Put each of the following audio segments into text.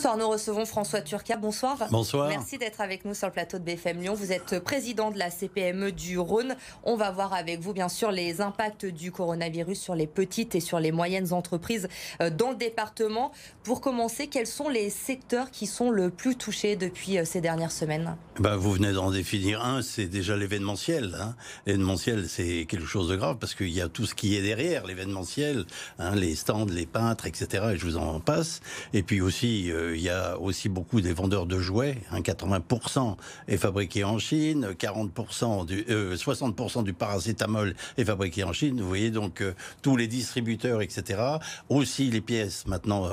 soir, nous recevons François Turcat. Bonsoir. Bonsoir. Merci d'être avec nous sur le plateau de BFM Lyon. Vous êtes président de la CPME du Rhône. On va voir avec vous, bien sûr, les impacts du coronavirus sur les petites et sur les moyennes entreprises dans le département. Pour commencer, quels sont les secteurs qui sont le plus touchés depuis ces dernières semaines ? Vous venez d'en définir un, c'est déjà l'événementiel. L'événementiel, c'est quelque chose de grave parce qu'il y a tout ce qui est derrière l'événementiel, les stands, les peintres, etc. Et je vous en passe. Et puis aussi, il y a aussi beaucoup des vendeurs de jouets. 80% est fabriqué en Chine, 60% du paracétamol est fabriqué en Chine. Vous voyez donc tous les distributeurs, etc. Aussi les pièces maintenant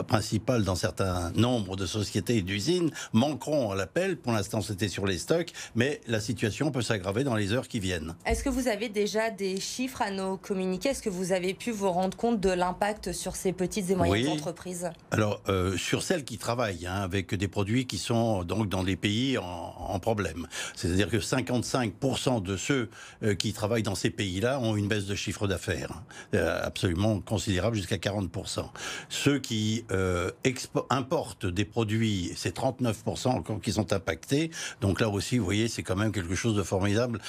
principales dans certains nombres de sociétés et d'usines manqueront à l'appel. Pour l'instant, c'était sur les stocks, mais la situation peut s'aggraver dans les heures qui viennent. Est-ce que vous avez déjà des chiffres à nous communiquer ? Est-ce que vous avez pu vous rendre compte de l'impact sur ces petites et moyennes entreprises ? Alors, sur celles qui travaillent avec des produits qui sont donc dans des pays en problème. C'est-à-dire que 55% de ceux qui travaillent dans ces pays-là ont une baisse de chiffre d'affaires absolument considérable, jusqu'à 40%. Ceux qui importent des produits, c'est 39% encore qui sont impactés. Donc là aussi, vous voyez, c'est quand même quelque chose de formidable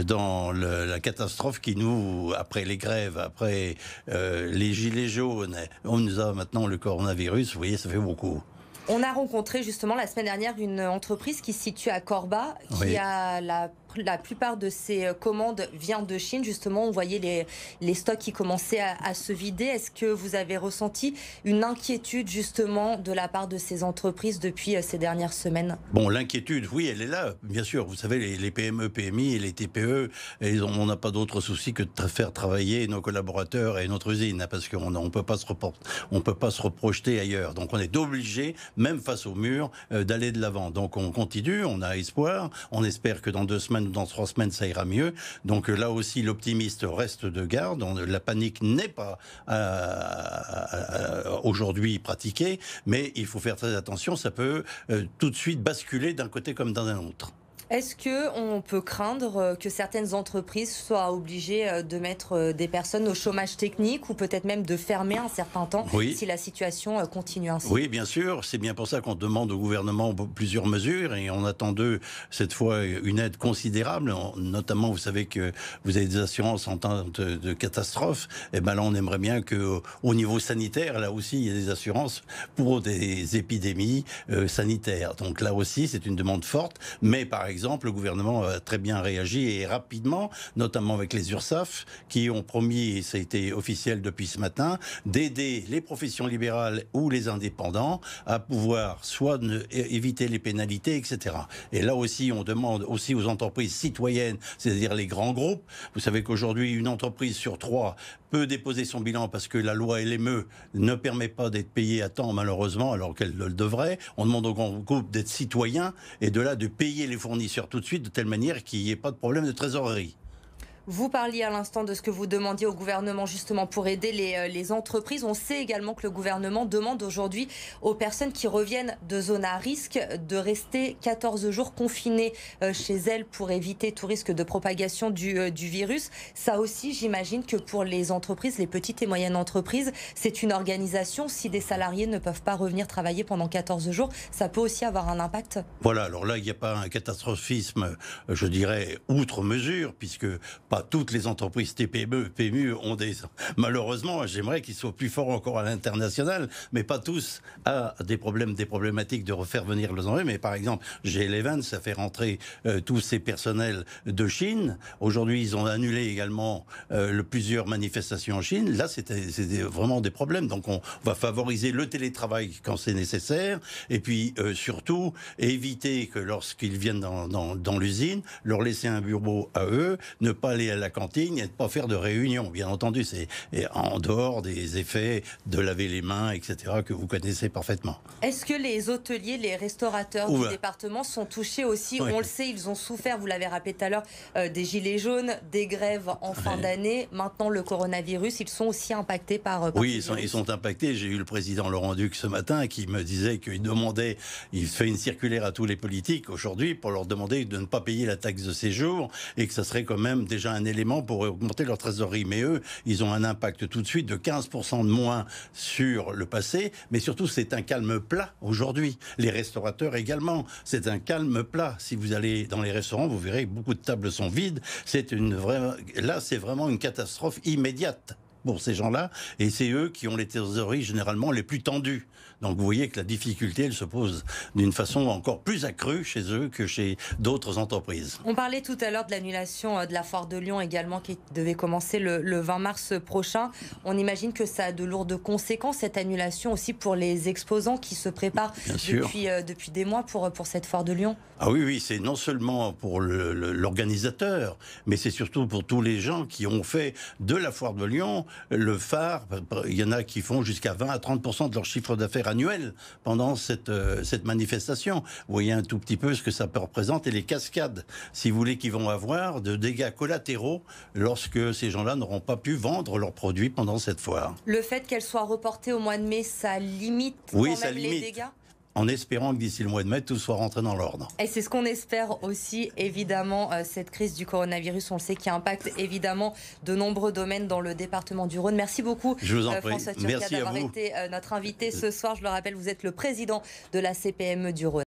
dans la catastrophe qui nous, après les grèves, après les gilets jaunes, on nous a maintenant le coronavirus, vous voyez, ça fait beaucoup. On a rencontré justement la semaine dernière une entreprise qui se situe à Corba, qui a la plupart de ses commandes vient de Chine. Justement, on voyait les stocks qui commençaient à se vider. Est-ce que vous avez ressenti une inquiétude justement de la part de ces entreprises depuis ces dernières semaines ? Bon, l'inquiétude, oui, elle est là, bien sûr. Vous savez, les PME, PMI et les TPE, on n'a pas d'autre souci que de faire travailler nos collaborateurs et notre usine, parce qu'on ne peut pas se reprojeter ailleurs. Donc on est obligé, même face au mur, d'aller de l'avant. Donc on continue, on a espoir, on espère que dans 2 semaines ou dans 3 semaines, ça ira mieux. Donc là aussi, l'optimiste reste de garde. La panique n'est pas aujourd'hui pratiquée, mais il faut faire très attention, ça peut tout de suite basculer d'un côté comme dans un autre. Est-ce qu'on peut craindre que certaines entreprises soient obligées de mettre des personnes au chômage technique ou peut-être même de fermer un certain temps si la situation continue ainsi ? Oui, bien sûr. C'est bien pour ça qu'on demande au gouvernement plusieurs mesures et on attend d'eux, cette fois, une aide considérable. Notamment, vous savez que vous avez des assurances en temps de catastrophe. Et là, on aimerait bien qu'au niveau sanitaire, là aussi, il y ait des assurances pour des épidémies sanitaires. Donc là aussi, c'est une demande forte. Mais par exemple, le gouvernement a très bien réagi et rapidement, notamment avec les URSSAF, qui ont promis, et ça a été officiel depuis ce matin, d'aider les professions libérales ou les indépendants à pouvoir soit éviter les pénalités, etc. Et là aussi, on demande aussi aux entreprises citoyennes, c'est-à-dire les grands groupes. Vous savez qu'aujourd'hui, une entreprise sur 3 peut déposer son bilan parce que la loi LME ne permet pas d'être payée à temps, malheureusement, alors qu'elle le devrait. On demande aux grands groupes d'être citoyens et de là de payer les fournisseurs tout de suite, de telle manière qu'il n'y ait pas de problème de trésorerie. Vous parliez à l'instant de ce que vous demandiez au gouvernement justement pour aider les entreprises. On sait également que le gouvernement demande aujourd'hui aux personnes qui reviennent de zones à risque de rester 14 jours confinées chez elles pour éviter tout risque de propagation du virus. Ça aussi, j'imagine que pour les entreprises, les petites et moyennes entreprises, c'est une organisation. Si des salariés ne peuvent pas revenir travailler pendant 14 jours, ça peut aussi avoir un impact. Voilà, alors là, il n'y a pas un catastrophisme, je dirais, outre mesure, puisque pas toutes les entreprises TPE, PMU ont malheureusement, j'aimerais qu'ils soient plus forts encore à l'international, mais pas tous à des problématiques de refaire venir les employés. Mais par exemple, G11, ça fait rentrer tous ces personnels de Chine. Aujourd'hui, ils ont annulé également plusieurs manifestations en Chine. Là, c'était vraiment des problèmes. Donc, on va favoriser le télétravail quand c'est nécessaire. Et puis, surtout, éviter que lorsqu'ils viennent dans l'usine, leur laisser un bureau à eux, ne pas aller à la cantine et ne pas faire de réunion. Bien entendu, c'est en dehors des effets de laver les mains, etc., que vous connaissez parfaitement. Est-ce que les hôteliers, les restaurateurs du département sont touchés aussi ? On le sait, ils ont souffert, vous l'avez rappelé tout à l'heure, des gilets jaunes, des grèves en fin d'année. Maintenant, le coronavirus, ils sont aussi impactés par oui, ils sont impactés. J'ai eu le président Laurent Duc ce matin qui me disait qu'il demandait, il fait une circulaire à tous les politiques aujourd'hui pour leur demander de ne pas payer la taxe de séjour et que ça serait quand même déjà un élément pour augmenter leur trésorerie. Mais eux, ils ont un impact tout de suite de 15% de moins sur le passé, mais surtout c'est un calme plat aujourd'hui. Les restaurateurs également, c'est un calme plat. Si vous allez dans les restaurants, vous verrez que beaucoup de tables sont vides. Là, c'est vraiment une catastrophe immédiate pour ces gens-là, et c'est eux qui ont les trésoreries généralement les plus tendues. Donc vous voyez que la difficulté, elle se pose d'une façon encore plus accrue chez eux que chez d'autres entreprises. On parlait tout à l'heure de l'annulation de la foire de Lyon également, qui devait commencer le 20 mars prochain. On imagine que ça a de lourdes conséquences, cette annulation aussi pour les exposants qui se préparent depuis des mois pour cette foire de Lyon. Ah oui, c'est non seulement pour l'organisateur, mais c'est surtout pour tous les gens qui ont fait de la foire de Lyon le phare. Il y en a qui font jusqu'à 20 à 30% de leur chiffre d'affaires annuel pendant cette manifestation. Vous voyez un tout petit peu ce que ça peut représenter et les cascades, si vous voulez, qu'ils vont avoir de dégâts collatéraux lorsque ces gens-là n'auront pas pu vendre leurs produits pendant cette foire. Le fait qu'elle soit reportée au mois de mai, ça limite les dégâts ? En espérant que d'ici le mois de mai, tout soit rentré dans l'ordre. Et c'est ce qu'on espère aussi, évidemment, cette crise du coronavirus, on le sait, qui impacte évidemment de nombreux domaines dans le département du Rhône. Merci beaucoup, je vous en prie. François Turquia, d'avoir été notre invité ce soir. Je le rappelle, vous êtes le président de la CPME du Rhône.